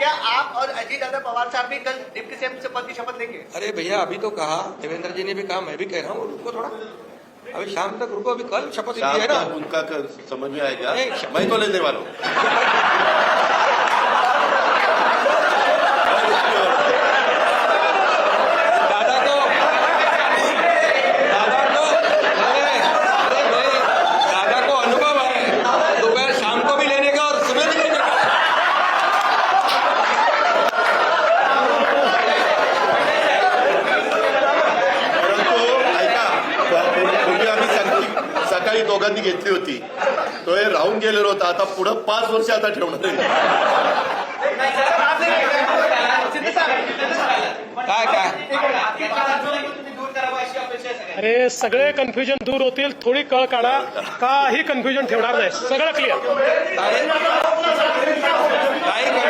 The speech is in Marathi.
क्या आप और अजीत पवार साहब भी कल डिप्टी सीएम से पद की शपथ लेंगे? अरे भैया अभी तो कहा, देवेंद्र जी ने भी कहा, मैं भी कह रहा हूँ, रुको थोड़ा, अभी शाम तक रुको, अभी कल शपथ ली है ना। उनका समझ में आएगा, मैं तो लेने वाला हूँ। दादा को अनुभव है, दोपहर शाम को भी लेने का और सुबह भी लेने का। पूर्वी आम्ही सकाळी दोघांनी घेतली होती, तो हे राहून गेलेलो होता, आता पुढे 5 वर्ष आता ठेवणार आहे। काय अरे सगळे कन्फ्युजन दूर होतील, थोडी कळ काढा, काही कन्फ्युजन ठेवणार नाही, सगळं क्लिअर. काय